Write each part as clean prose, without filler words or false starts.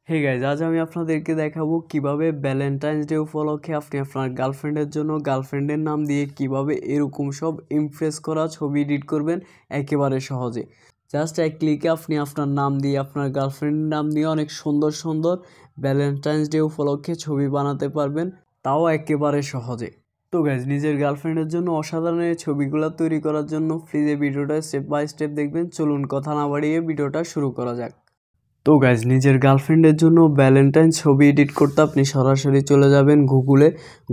Hey guys, আজ আমি আপনাদেরকে দেখাবো কিভাবে ভ্যালেন্টাইন্স ডে উপলক্ষে আপনি আপনার গার্লফ্রেন্ডের জন্য গার্লফ্রেন্ডের নাম দিয়ে কিভাবে এরকম সব ইমপ্রেস করা ছবি এডিট করবেন একেবারে সহজে। জাস্ট এক ক্লিকে আপনি আপনার নাম দিয়ে আপনার গার্লফ্রেন্ডের নাম দিয়ে অনেক সুন্দর সুন্দর ভ্যালেন্টাইন্স ডে উপলক্ষে ছবি বানাতে পারবেন, তাও একেবারে সহজে। তো গাইজ, নিজের গার্লফ্রেন্ডের জন্য অসাধারণ এই ছবিগুলো তৈরি করার জন্য প্লিজ এই ভিডিওটা স্টেপ বাই স্টেপ দেখবেন। চলুন কথা না বাড়িয়ে ভিডিওটা শুরু করা যাক। তো গাইজ, নিজের গার্লফ্রেন্ডের জন্য ভ্যালেন্টাইন ছবি এডিট করতে আপনি সরাসরি চলে যাবেন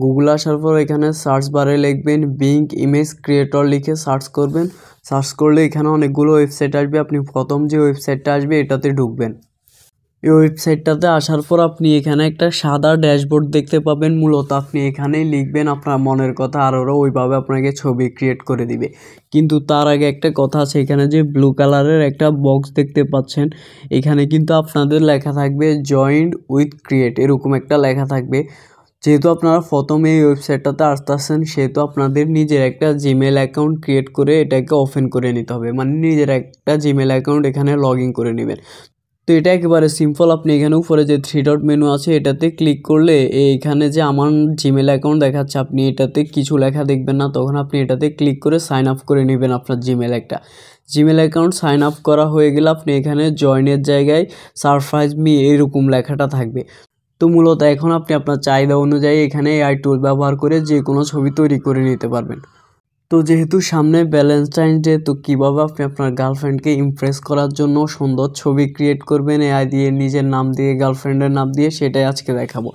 গুগলে আসার পর এখানে সার্চ বারে লিখবেন বিং ইমেজ ক্রিয়েটর লিখে সার্চ করবেন। সার্চ করলে এখানে অনেকগুলো ওয়েবসাইট আসবে, আপনি প্রথম যে ওয়েবসাইটটা আসবে এটাতে ঢুকবেন। এই ওয়েবসাইটটাতে আসার পর আপনি এখানে একটা সাদা ড্যাশবোর্ড দেখতে পাবেন। মূলত আপনি এখানেই লিখবেন আপনার মনের কথা, আর ওরা ওইভাবে আপনাকে ছবি ক্রিয়েট করে দিবে। কিন্তু তার আগে একটা কথা আছে, এখানে যে ব্লু কালারের একটা বক্স দেখতে পাচ্ছেন, এখানে কিন্তু আপনাদের লেখা থাকবে জয়েন্ট উইথ ক্রিয়েট, এরকম একটা লেখা থাকবে। যেহেতু আপনারা প্রথমে এই ওয়েবসাইটটাতে আসতেছেন, সেহেতু আপনাদের নিজের একটা জিমেল অ্যাকাউন্ট ক্রিয়েট করে এটাকে ওপেন করে নিতে হবে, মানে নিজের একটা জিমেল অ্যাকাউন্ট এখানে লগ ইন করে নেবেন। তো এটা একেবারে সিম্পল। আপনি এখানে উপরে যে 3 ডট মেনু আছে এটাতে ক্লিক করলে এইখানে যে আমার জিমেল অ্যাকাউন্ট দেখাচ্ছে, আপনি এটাতে কিছু লেখা দেখবেন না, তখন আপনি এটাতে ক্লিক করে সাইন আপ করে নেবেন আপনার জিমেল অ্যাকাউন্ট। সাইন আপ করা হয়ে গেলে আপনি এখানে জয়েনের জায়গায় সারপ্রাইজ মি এরকম লেখাটা থাকবে। তো মূলত এখন আপনি আপনার চাহিদা অনুযায়ী এখানে এআই টুল ব্যবহার করে যে কোনো ছবি তৈরি করে নিতে পারবেন। তো যেহেতু সামনে ভ্যালেন্টাইন্স ডে, তো কীভাবে আপনি আপনার গার্লফ্রেন্ডকে ইমপ্রেস করার জন্য সুন্দর ছবি ক্রিয়েট করবেন এআই দিয়ে, নিজের নাম দিয়ে গার্লফ্রেন্ডের নাম দিয়ে, সেটাই আজকে দেখাবো।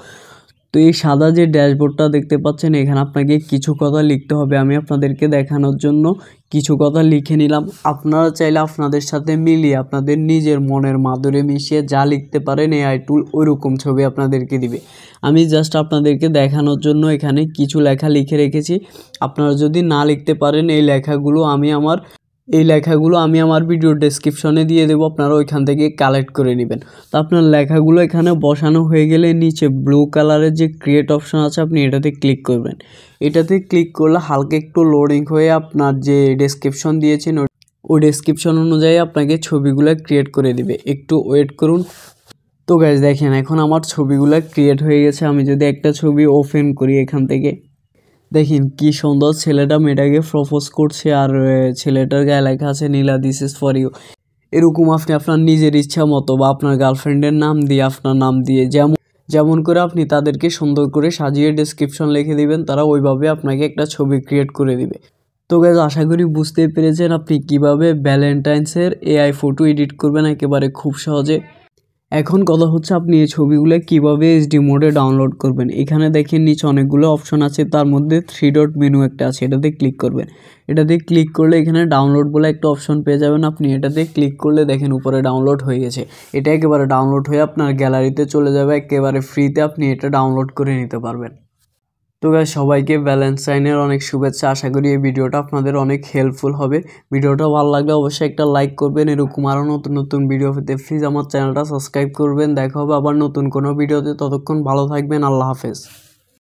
তো এই সাদা যে ড্যাশবোর্ডটা দেখতে পাচ্ছেন, এখানে আপনাকে কিছু কথা লিখতে হবে। আমি আপনাদেরকে দেখানোর জন্য কিছু কথা লিখে নিলাম। আপনারা চাইলে আপনাদের সাথে মিলিয়ে আপনাদের নিজের মনের মাধুরী মিশিয়ে যা লিখতে পারেন এআই টুল ওইরকম ছবি আপনাদেরকে দিবে। আমি জাস্ট আপনাদেরকে দেখানোর জন্য এখানে কিছু লেখা লিখে রেখেছি। আপনারা যদি না লিখতে পারেন এই লেখাগুলো আমি আমার ভিডিও ডেসক্রিপশনে দিয়ে দেবো, আপনারা ওইখান থেকে কালেক্ট করে নেবেন। তো আপনার লেখাগুলো এখানে বসানো হয়ে গেলে নিচে ব্লু কালারের যে ক্রিয়েট অপশন আছে আপনি এটাতে ক্লিক করবেন। এটাতে ক্লিক করলে হালকা একটু লোডিং হয়ে আপনার যে ডেসক্রিপশন দিয়েছেন ওই ডেসক্রিপশন অনুযায়ী আপনাকে ছবিগুলো ক্রিয়েট করে দিবে। একটু ওয়েট করুন। তো গাইজ দেখেন, এখন আমার ছবিগুলো ক্রিয়েট হয়ে গেছে। আমি যদি একটা ছবি ওপেন করি এখান থেকে, দেখেন কি সুন্দর ছেলেটা মেয়েটাকে প্রপোজ করছে, আর ছেলেটার গায়ে লেখা আছে নীলা দিস ইজ ফর ইউ। এরকম আপনি আপনার নিজের ইচ্ছা মতো বা আপনার গার্লফ্রেন্ডের নাম দিয়ে, আপনার নাম দিয়ে যেমন করে আপনি তাদেরকে সুন্দর করে সাজিয়ে ডেসক্রিপশন লিখে দিবেন, তারা ওইভাবে আপনাকে একটা ছবি ক্রিয়েট করে দিবে। তো গাইজ, আশা করি বুঝতে পেরেছেন আপনি কিভাবে ভ্যালেন্টাইন্সের এআই ফটো এডিট করবেন একেবারে খুব সহজে। এখন কথা হচ্ছে আপনি এই ছবিগুলো কিভাবে এইচডি মোডে ডাউনলোড করবেন। এখানে দেখেন নিচে অনেকগুলো অপশন আছে, তার মধ্যে 3 ডট মেনু একটা আছে, এটাতে ক্লিক করবেন। এটাতে ক্লিক করলে এখানে ডাউনলোড বলে একটা অপশন পেয়ে যাবেন। আপনি এটাতে ক্লিক করলে দেখেন উপরে ডাউনলোড হয়ে গেছে। এটা একেবারে ডাউনলোড হয়ে আপনার গ্যালারিতে চলে যাবে, একেবারে ফ্রিতে আপনি এটা ডাউনলোড করে নিতে পারবেন। তো গাইস, সবাইকে ভ্যালেন্টাইনের অনেক শুভেচ্ছা। আশা করি এই ভিডিওটা আপনাদের অনেক হেল্পফুল হবে। ভিডিওটা ভালো লাগলে অবশ্যই একটা লাইক করবেন। এরকম আরও নতুন নতুন ভিডিও পেতে প্লিজ আমার চ্যানেলটা সাবস্ক্রাইব করবেন। দেখা হবে আবার নতুন কোনো ভিডিওতে, ততক্ষণ ভালো থাকবেন। আল্লাহ হাফেজ।